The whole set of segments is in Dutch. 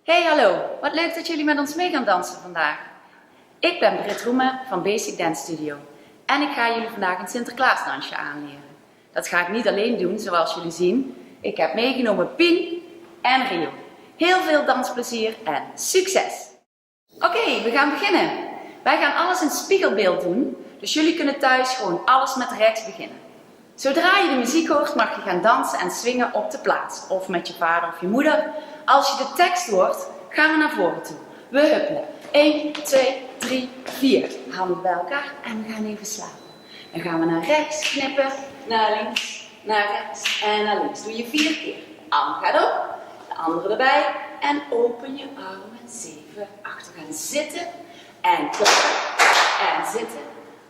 Hey hallo, wat leuk dat jullie met ons mee gaan dansen vandaag. Ik ben Britt Roemen van Basic Dance Studio en ik ga jullie vandaag een Sinterklaasdansje aanleren. Dat ga ik niet alleen doen zoals jullie zien. Ik heb meegenomen Pien en Rio. Heel veel dansplezier en succes! Oké, we gaan beginnen. Wij gaan alles in spiegelbeeld doen, dus jullie kunnen thuis gewoon alles met rechts beginnen. Zodra je de muziek hoort mag je gaan dansen en swingen op de plaats, of met je vader of je moeder. Als je de tekst hoort, gaan we naar voren toe. We huppelen. 1, 2, 3, 4. Handen bij elkaar en we gaan even slapen. Dan gaan we naar rechts knippen, naar links, naar rechts en naar links. Doe je 4 keer. Arm gaat op, de andere erbij en open je armen 7 achter. Gaan zitten en klappen en zitten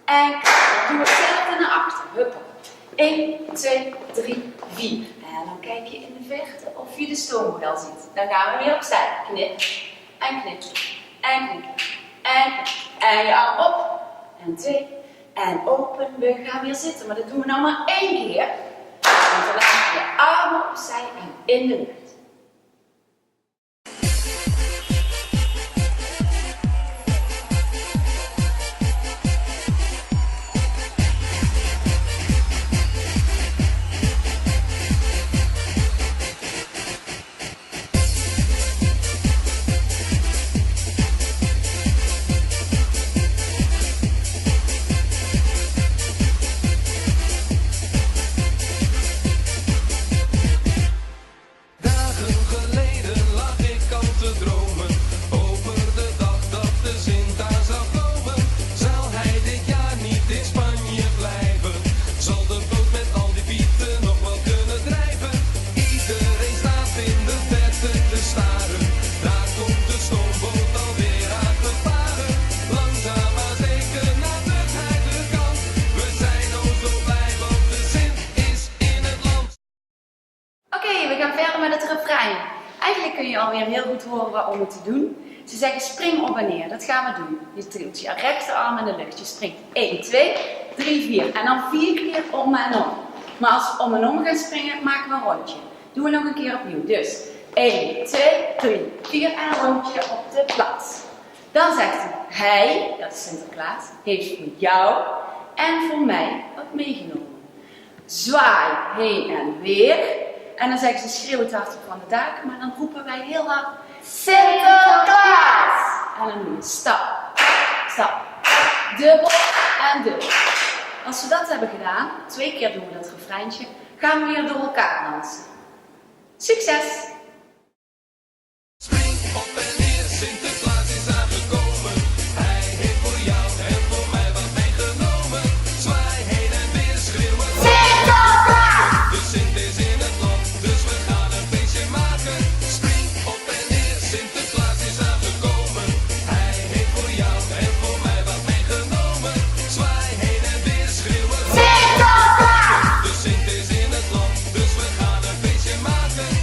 en klappen. Dan doen we hetzelfde naar achter. Huppelen. 1, 2, 3, 4. En dan kijk je in de verte of je de stoommodel ziet. Dan gaan we weer opzij. Knip en knip en knip en knip. En je arm op. En 2. En open. We gaan weer zitten. Maar dat doen we nou maar 1 keer. Want dan laat je je armen opzij en in de lucht. Eigenlijk kun je alweer heel goed horen waarom het te doen. Ze zeggen spring op en neer, dat gaan we doen. Je tilt je rechterarm in de lucht. Je springt 1, 2, 3, 4 en dan 4 keer om en om. Maar als we om en om gaan springen, maken we een rondje. Doen we nog een keer opnieuw. Dus 1, 2, 3, 4 en een rondje op de plaats. Dan zegt hij, dat is Sinterklaas, heeft voor jou en voor mij wat meegenomen. Zwaai heen en weer. En dan zeggen ze schreeuw het hardop van de daken, maar dan roepen wij heel hard Sinterklaas! En dan doen we stap, stap, dubbel en dubbel. Als we dat hebben gedaan, 2 keer doen we dat refreintje, gaan we weer door elkaar dansen. Succes! Spring op en neer, Sinterklaas is aangekomen. Hij heeft voor jou en voor mij wat meegenomen. Zwaai heen en weer, schreeuwen Sinterklaas! De Sint is in het land, dus we gaan een feestje maken. Spring op en neer, Sinterklaas is aangekomen. Hij heeft voor jou en voor mij wat meegenomen. Zwaai heen en weer, schreeuwen Sinterklaas! De Sint is in het land, dus we gaan een feestje maken.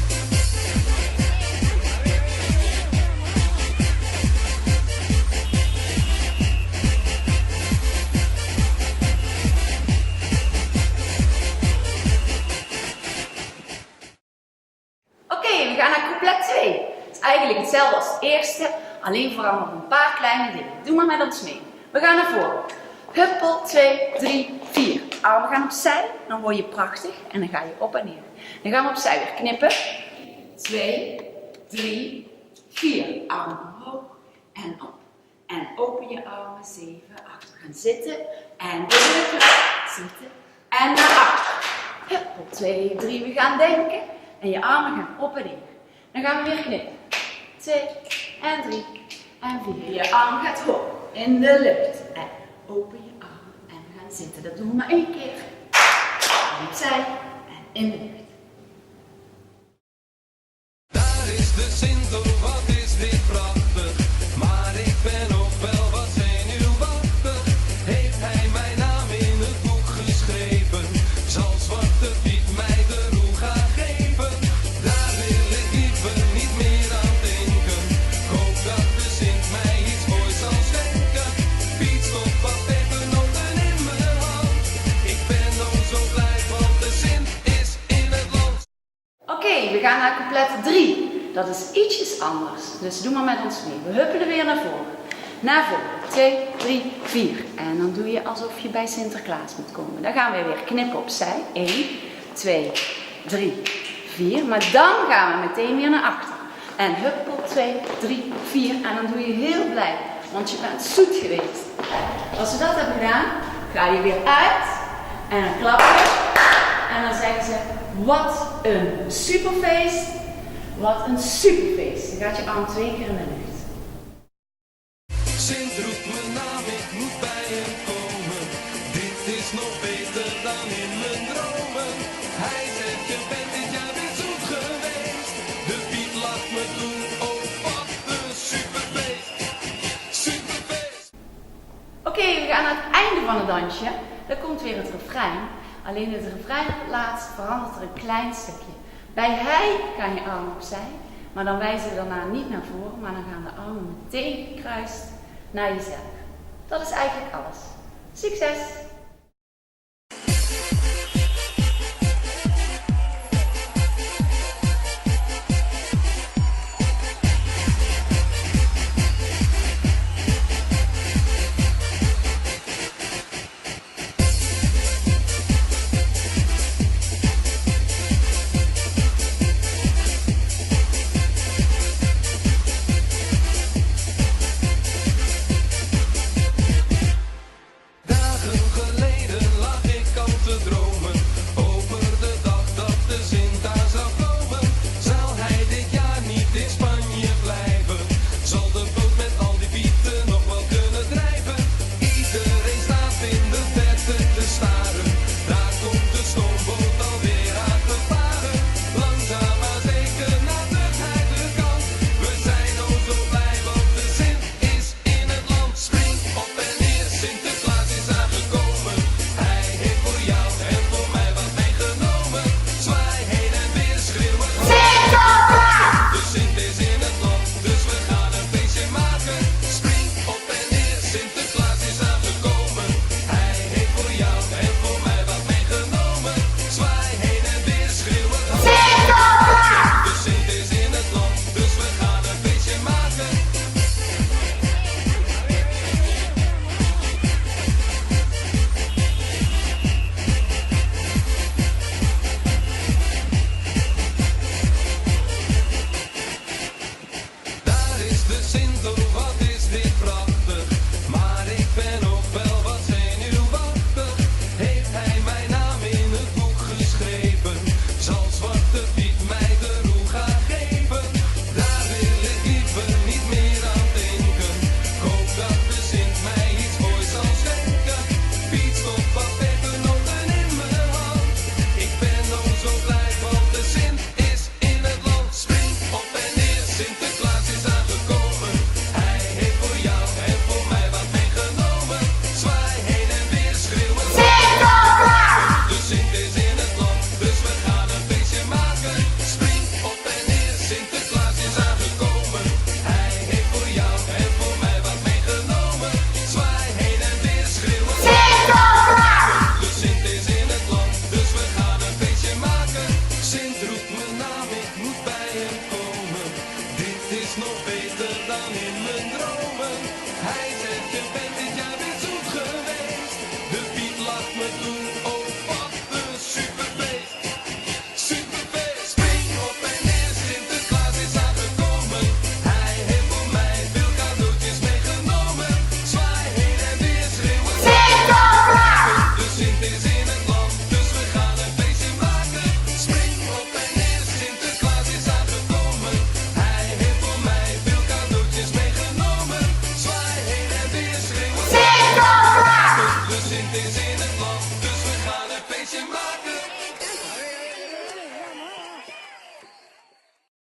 We gaan naar couplet 2. Het is eigenlijk hetzelfde als het eerste, alleen vooral nog een paar kleine dingen. Doe maar met ons mee. We gaan naar voren. Huppel, 2, 3, 4. Armen gaan opzij, dan word je prachtig en dan ga je op en neer. Dan gaan we opzij weer knippen. 2, 3, 4. Armen omhoog en op. En open je armen, 7, 8. We gaan zitten en weer zitten en naar achter. Huppel, 2, 3. We gaan denken. En je armen gaan op en neer. Dan gaan we weer knippen. 2 en 3 en 4. Je arm gaat hoog in de lucht. En open je armen en we gaan zitten. Dat doen we maar 1 keer. En opzij en in de lucht. Daar is de Sint, oh wat is dit prachtig. Maar ik ben nog wel wat zenuwachtig. Heeft hij mijn naam in het boek geschreven? Zal Zwarte Piet mij de roe gaan geven? Daar wil ik liever niet meer aan denken. Ik hoop dat de Sint mij iets moois zal schenken. Piet stopt wat peppernoten in mijn hand. Ik ben nog zo blij, want de Sint is in het land. Oké, we gaan naar couplet 3. dat is ietsjes anders. Dus doe maar met ons mee. We huppelen weer naar voren. Naar voren. 2, 3, 4. En dan doe je alsof je bij Sinterklaas moet komen. Dan gaan we weer knippen opzij. 1, 2, 3, 4. Maar dan gaan we meteen weer naar achter. En huppel 2, 3, 4. En dan doe je heel blij. Want je bent zoet geweest. Als we dat hebben gedaan, ga je weer uit. En dan klap je. En dan zeggen ze, wat een superfeest. Wat een superfeest. Dan gaat je arm 2 keer in de lucht. Sint roept mijn naam, ik moet bij hem komen. Dit is nog beter dan in mijn dromen. Hij zegt, je bent dit jaar weer zoet geweest. De Piet lacht me toe, oh wat een superfeest. Superfeest. Oké, we gaan naar het einde van het dansje. Dan komt weer het refrein. Alleen het refrein op het laatst verandert er een klein stukje. Bij hij gaan je armen opzij. Maar dan wijzen we daarna niet naar voren, maar dan gaan de armen meteen gekruist naar jezelf. Dat is eigenlijk alles. Succes! Sint is in het land.